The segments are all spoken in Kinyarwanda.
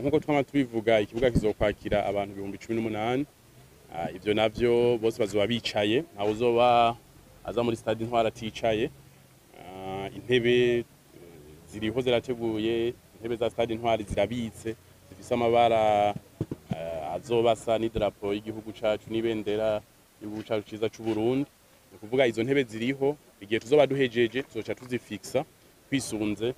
nkuko twama tubivuga ikibuga kizokwakira abantu 18,000 ivyo navyo bose bazoba bicaye ntawe uzoba aza muri stade intwari aticaye. Intebe ziriho zirateguye, intebe za stade intwari zirabitse zifise amabara azobasa n'idarapo y'igihugu cacu n'ibendera y'igihugu cacu ciza c'u Burundi. Ni kuvuga izo ntebe ziriho, igihe tuzoba duhejeje tuzoca tuzifixa twisunze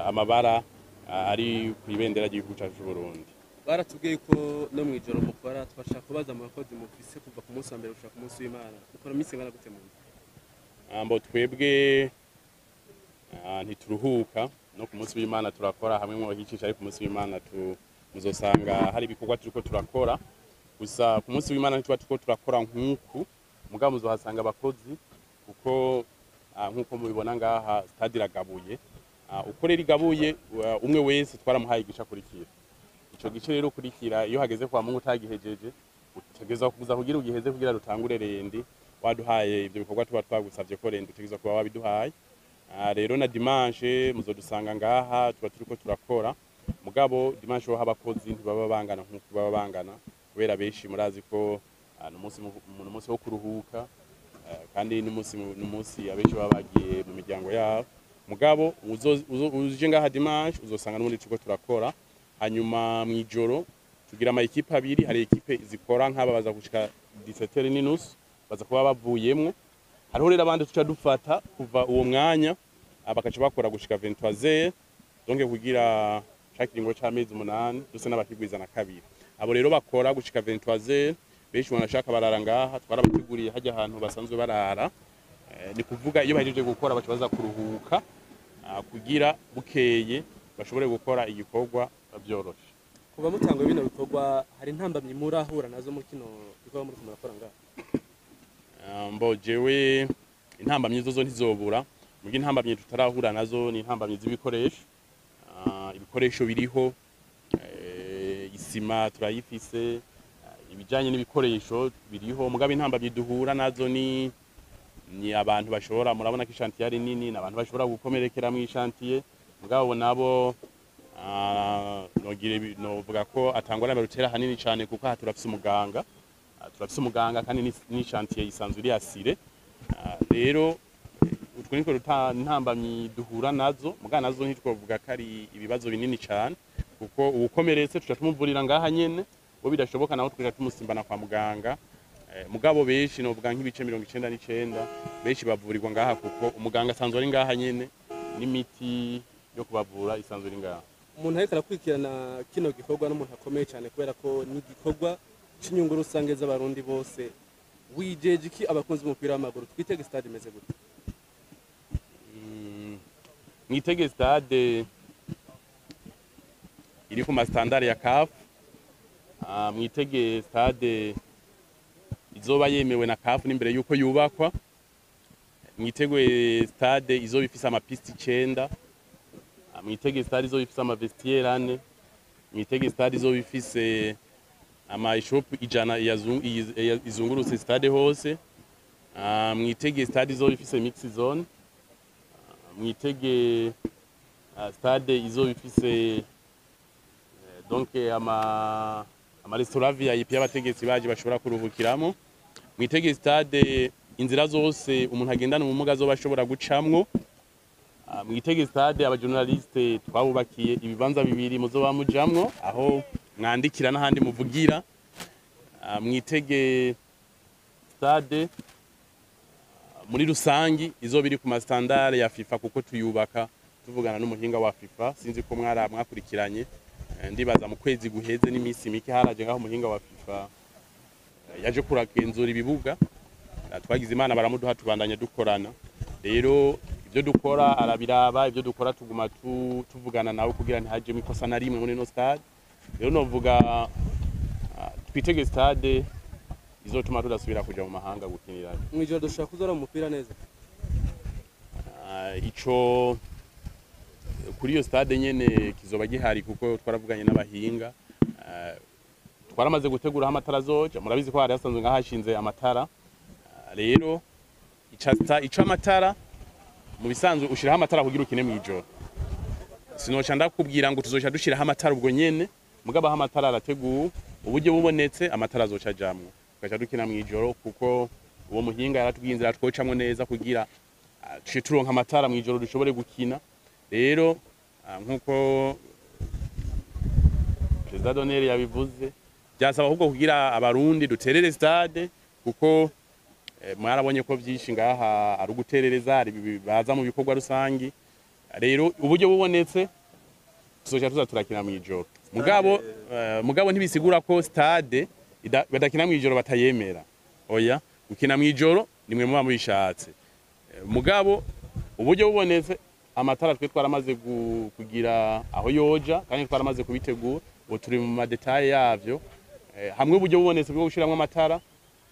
amabara ari ku ibendera y'igihugu cacu c'u Burundi. Baratubwiye ko no mwijoro mukora, twashaka kubaza mu bakozi mufise kuva ku munsi wa mbere gushika ku munsi w'Imana mukora iminsi ingana gute mu mbo twebwe ntituruhuka no ku munsi w'Imana turakora hamwe mu bahicisha, ari ku munsi w'Imana muzosanga hari ibikorwa turiko turakora. Gusa ku munsi w'Imana ntituba turiko turakora nk'uku, mugabo muzohasanga abakozi kuko nk'uko mubibona ngaha stade iragabuye. Uko rero igabuye umwe wese twaramuhaye igice akurikira. Ico gice rero ukurikira iyo hageze kwa Mungu utagihejeje utegeza kuza kugira ugiheze kugira rutangure rendi waduhaye ivyo bikorwa tuba twagusavye ko rendi utegeza kuba wabiduhaye. Rero na dimanche muzodusanga ngaha tuba turiko turakora, mugabo dimanche ho abakozi ntibaba bangana nk'uko baba bangana kubera benshi murazi ko n'umunsi wo kuruhuka kandi n'umunsi abenshi baba bagiye mu miryango yabo. Mugabo uje ngaha dimanche uzosanga n'ubundi turiko turakora. Hanyuma mwijoro tugira ama equipe abiri, hari equipe zikora nk'aba baza gushika 17:30 baza kuba bavuyemwo. Hariho rero abandi tuca dufata kuva uwo mwanya bakaca bakora gushika 23h, donc kugira shakiringo c'amezi 8 duse n'abakigwiza na kabiri. Abo rero bakora gushika 23h, benshi banashaka barara ngaha, twarabateguriye hajya ahantu basanzwe barara. Ni kuvuga iyo bahejeje gukora baca baza kuruhuka kugira bukeye bashobore gukora igikorwa byoroshe. Kuva mutangwe bino bikorwa hari ntambamye murahura nazo mu kino bikorwa muri kumakora ngaha? Mbo jewe intambamye zo ntizobura, mugi intambamye tutarahura nazo ni intambamye z'ibikoresho. Ibikoresho biriho, isima turayifise, ibijanye n'ibikoresho biriho, mugabo intambamye duhura nazo ni abantu bashobora, murabona ko ishantiye ari nini, n'abantu bashobora gukomerekera mu ishantiye, mugabo nabo novuga ko atangwa n'abarutera hanini cyane kuko aha turafise umuganga kandi n'ishantiye isanzwe iri asire. Rero utwo niko ntambamyi duhura nazo, mugabo nazo ntitwovuga ko ari ibibazo binini cyane kuko ubukomeretse tuca tumuvurira ngaha nyene, bo bidashoboka naho tukaja tumusimbana kwa muganga. Mugabo benshi novuga nk'ibice 99 benshi bavurirwa ngaha kuko umuganga asanzwe ari ngaha nyene n'imiti yo kubavura isanzwe iri ngaha. Umuntu ariko arakurikirana kino gikorwa n'umuntu akomeye cyane kubera ko ni igikorwa c'inyungu rusange z'abarundi bose. Wijeje iki abakunzi b'umupira w'amaguru? Twitege stade imeze gute? Mwitege stade iri ku standard ya CAF. Mwitege stade izoba yemewe na CAF n'imbere yuko yubakwa. Mwitege stade izoba ifise amapiste 9. Mwitege stade izoba ifise amavestiaire 4. Mwitege stade izoba ifise ama-shop 100 izungurutse stade hose. Mwitege stade izoba ifise mix zone. Mwitege stade izoba ifise donc ama restaurant VIP y'abategetsi baje bashobora kuruhukiramo. Mwitege stade inzira zose umuntu agendana ubumuga zo bashobora gucamwo. Mwitege stade abajournaliste twabubakiye ibibanza bibiri muzoba mujamwo aho mwandikira n'ahandi muvugira. Mwitege stade muri rusangi izo biri ku standard ya FIFA kuko tuyubaka tuvugana n'umuhinga wa FIFA. Sinzi ko mwakurikiranye, ndibaza mu kwezi guheze n'imisi mike haraje ngaho umuhinga wa FIFA yaje kuragenzura ibibuga. Twagize Imana baramuduha tubandanya dukorana. Rero ivyo dukora arabiraba, ivyo dukora tuguma tuvugana nawe kugira ntihaje mikosa na rimwe muri no stade. Rero novuga twitege stade izotuma tudasubira kuja mu mahanga gukinira. Mwijoro dushaka kuzora mu mupira neza. Ico kuri iyo stade nyene kizoba gihari kuko twaravuganye n'abahinga. Twaramaze gutegura amatara zoja, murabizi ko hari hasanzwe ngahashinze amatara. Rero ico amatara mu bisanzwe ushiraho amatara kugira ukine mwijoro. sinoca ndakubwira ngo tuzoca dushiraho amatara ubwo nyene mugabo aho amatara arateguwe uburyo bubonetse amatara azoca ajamwo tugaca dukina mw'ijoro kuko uwo muhinga yaratubwiye inzira twocamwo neza kugira tuce turonka amatara mw'ijoro dushobore gukina rero nkuko Perezida Donere yabivuze byasaba ahubwo kugira abarundi duterere stade kuko mwarabonye ko byinshi ngaha ari uguterereza ari baza mu bikorwa rusangi rero uburyo bubonetse tuzoca turakina mw'ijoro mugabo ntibisigura ko stade badakina mw'ijoro batayemera oya gukina mw'ijoro nimwe muba mubishatse mugabo uburyo bubonetse amatara twe twaramaze kugira aho yoja kandi twaramaze kubitegura ubu turi mu madetaye yavyo hamwe uburyo bubonetse bwo gushiramwo amatara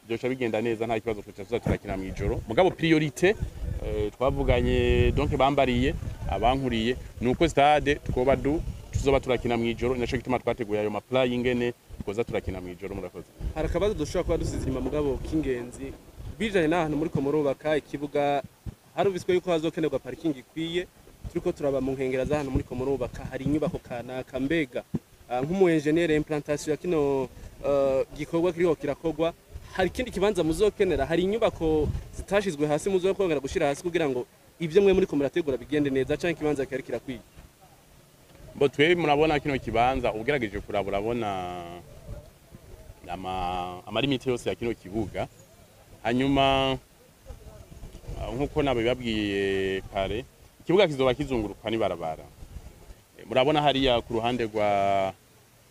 byoca bigenda neza nta kibazo tuza turakina mw'ijoro mugabo priorité twavuganye donc bambariye abankuriye nuko stade tuzoba turakina mw'ijoro naco gituma twateguye ayo mapla y'ingene twoza turakina mw'ijoro murakoze. Hari akabazo dushobora kuba dusize inyuma mugabo k'ingenzi bijanye n'ahantu muri ko murubaka ikibuga harubiswe yuko hazokenerwa parking ikwiye turiko turaba mu nkengera z'ahantu muri ko murubaka hari inyubako kanaka mbega nk'umu engineer implantation ya kino gikorwa kiriko kirakogwa hari ikindi kibanza muzokenera hari inyubako zitashizwe hasi muzokongera gushira hasi kugira ngo ivyo mwe muri ko murategura bigende neza canke ikibanza cyari kirakwiye bo twe murabona kino kibanza ugerageje kuraba urabona amalimite yose ya kino kibuga hanyuma nkuko nabibabwiye kare ikibuga kizoba kizunguruka n'ibarabara murabona hariya ku ruhande rwa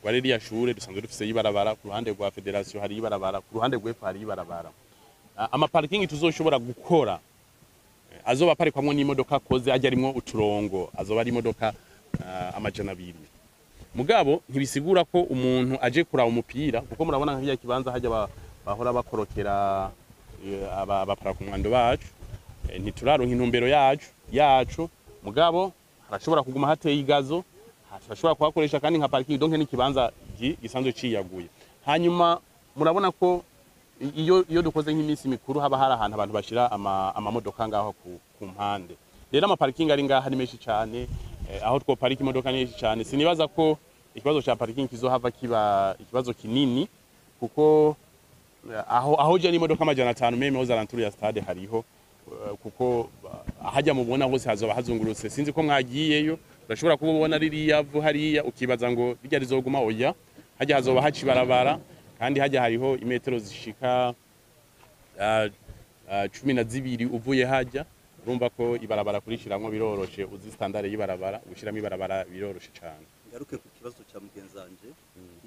ririya shure dusanzwe dufise ibarabara ku ruhande rwa federation hari ibarabara ku ruhande rw'epfo hari ibarabara amaparking tuzoshobora gukora azoba parikwamwo n'imodoka koze ajya arimwo uturongo azoba ari imodoka amajana 2 mugabo ntibisigura ko umuntu aje kuraba umupira kuko murabona nk'iya kibanza hajya bahora bakorokera abapara ku mwando bacu ntituraronka intumbero yacu mugabo harashobora kuguma hateye igazo harashobora kuhakoresha kandi nka parking donc n'ikibanza gisanzwe ciyaguye hanyuma murabona ko iyo dukoze nk'iminsi mikuru haba hari ahantu abantu bashira amamodoka ngaho ku mpande rero amaparking ari ngaha ni menshi cyane aho two pariki imodoka nyinshi cyane sinibaza ko ikibazo cya parking kizohava kiba ikibazo kinini kuko aho je n'imodoka amajana 5 meme hoza ranturu ya stade hariho kuko hajya mubona hose hazoba hazungurutse sinzi ko mwagiyeyo urashobora kubona ririya vu hariya ukibaza ngo bijya rizoguma oya hajya hazoba haci barabara kandi hajya hariho imetero zishika 12 uvuye hajya urumva ko ibarabara kurishiramwo biroroshe uzi standard y'ibarabara gushiramo ibarabara biroroshe cyane. Ngaruke ku kibazo cya mugenzanje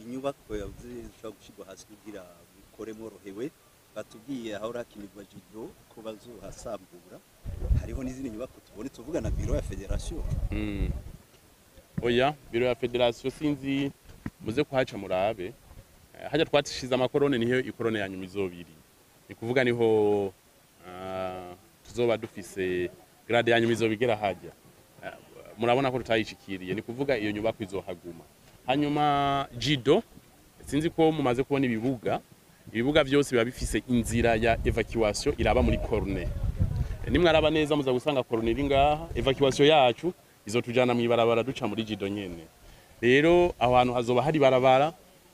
inyubako yavuze zishobora gushirwa hasi kugira bikore mworohewe batubwiye aho rakinirwa judo ko bazohasambura hariho n'izindi nyubako tubone tuvuga na biro ya federation oya biro ya federation sinzi muze kuhaca murabe hajya twatishiza amakorone niho ikorone ya nyuma izobiri ni kuvuga niho tuzoba dufise grade ya nyuma izobigera hajya murabona ko tutayishikiriye ni kuvuga iyo nyubako izohaguma hanyuma jido sinzi ko mumaze kubona ibibuga byose biba bifise inzira ya evacuation iraba muri corne nimwe araba neza muza gusanga corne iri ngaha evacuation yacu izotujana mu ibarabara duca muri jido nyene rero aho hantu hazoba hari barabara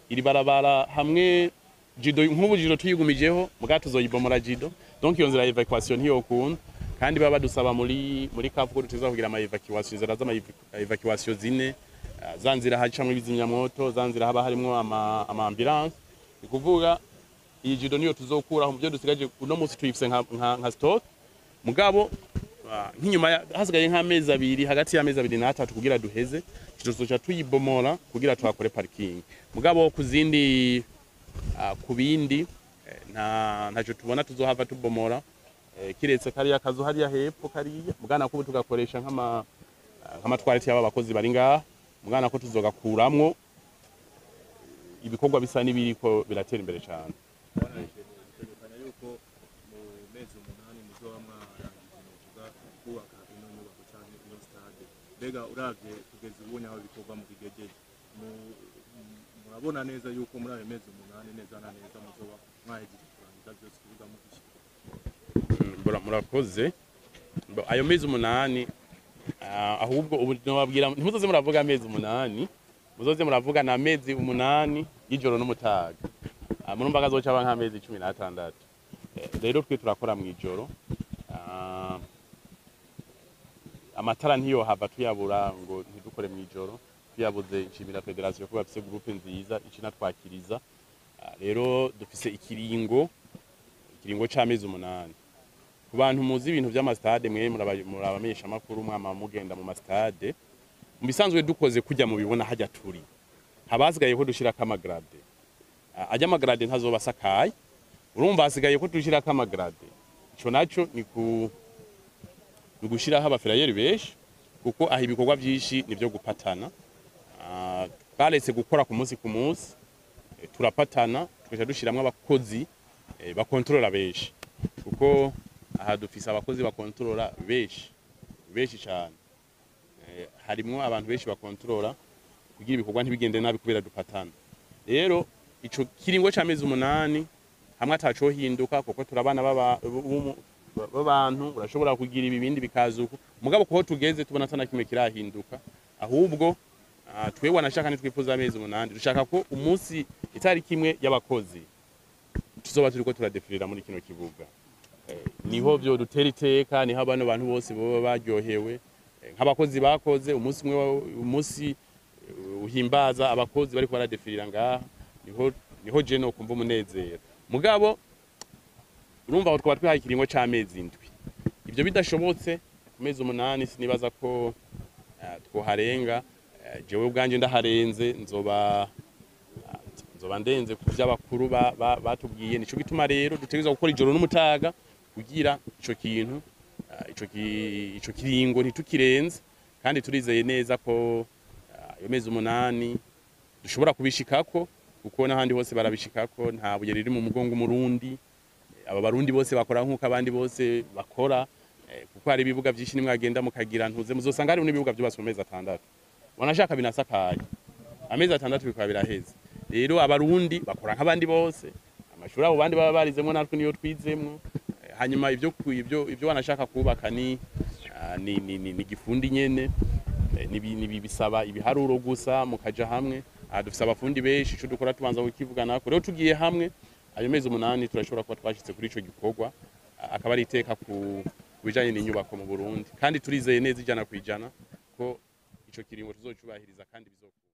iri barabara hamwe jido nk'ubu jido tuyigumijeho muga tuzoyibomora jido donc iyo nzira ya evacuation ntiyo kuntu kandi baba dusaba muri kavuko tuza kugira ama evacuation zira zama evacuation zine zanzira hacamwe bizimyamoto zanzira haba harimo ama ambulance ikuvuga iyi jido niyo tuzokura mu byo dusigaje uno munsi tuyifise nka stock mugabo nk'inyuma hasigaye nk'amezi 2 hagati y'amezi 2 na 3 kugira duheze tuzoca tuyibomora kugira twakore parking mugabo kuzindi kubindi ntaco tubona tuzohava tubomora kiretse kariya kazu hariya hepfo kariya mugana ko tugakoresha nk'amatwareti y'aba bakozi bari ngaha mugana ko tuzogakuramwo ibikorwa bisa n'ibiriko biratera imbere cyane yuko mu mezi 8 muzoba mwarangije kubaka ino nyubako cyane ino stade mbega uravye kugeza ubonye aho bikorwa mu kigejeje murabona neza yuko muri ayo mezi 8 neza na neza muzoba mwahejeje kurangiza byose kuvuga mu gishiko murakoze ayo mezi 8 ahubwo ubu nobabwira ntimuzoze muravuga amezi 8 muzoze muravuga na amezi 8 y'ijoro n'umutaga murumva kazoca aba nk'amezi 16 rero twe turakora mu ijoro amatara ntiyo hava tuyabura ngo ntidukore mu ijoro tuyabuze nshimira federation kuba bafise groupe nziza icina twakiriza rero dufise ikiringo c'amezi 8 ku bantu muzi ibintu by'amastade mwe murabamenyesha makuru mwama mugenda mu mastade mu bisanzwe dukoze kujya mu bibona hajya turi habasigaye ko dushira kamagrade ajya amagrade ntazoba sakaye urumva hasigaye ko dushira kamagrade ico naco ni gushiraho abaferayeri benshi kuko aho ibikorwa byinshi nivyo gupatana twaretse gukora ku munsi turapatana tukaja dushiramwe abakozi bakontrola benshi kuko aha dufise abakozi bakontrola benshi cyane harimo abantu benshi bakontrola kugira ibikorwa ntibigende nabi kubera dupatana rero ico kiringo c'amezi 8 hamwe ataco hinduka kuko turabana b'abantu urashobora kugira ibindi bikazuko mugabo ko tugeze tubona tana kimwe kirahinduka ahubwo twewe wanashaka nitwifuza amezi 8 dushaka ko umunsi itariki imwe y'abakozi tuzoba turiko turadefilira muri kino kibuga niho byo dutera iteka niho abantu bose baba baryohewe nk'abakozi bakoze umunsi uhimbaza abakozi bari baradefilira ngaha niho je no kumva umunezero mugabo urumva ko twaba twihaye ikiringo c'amezi 7 ibyo bidashobotse ku mezi 8 sinibaza ko twoharenga jewe ubwanje ndaharenze nzoba ndenze ku by'abakuru batubwiye nico gituma rero dutegerezwa gukora ijoro n'umutaga kugira ico kintu ico kiringo ntitukirenze kandi turizeye neza ko ayo mezi 8 dushobora kubishikako kuko n'ahandi hose barabishikako nta buye riri mu mugongo umurundi aba barundi bose bakora nkuko abandi bose bakora kuko hari ibibuga byinshi nimwagenda mukagira ntuze muzosanga hari n'ibibuga byubatswe mu mezi 6 wanashaka binasakaye amezi 6 bikaba biraheze rero abarundi bakora nk'abandi bose amashuri abo bandi baba barizemwe natwe niyo twizemwe hanyuma ibyo wanashaka kubaka ni gifundi nyene ni bisaba ibiharuro gusa mukaja hamwe dufise abafundi benshi ico dukora tubanza kukivugana ko rero tugiye hamwe ayo mezi 8 turashobora kuba twashitse kuri ico gikorwa akaba ari iteka ku bijanye n'inyubako mu Burundi kandi turizeye neza ijana kwijana ko ico kiringo tuzocubahiriza kandi bizokora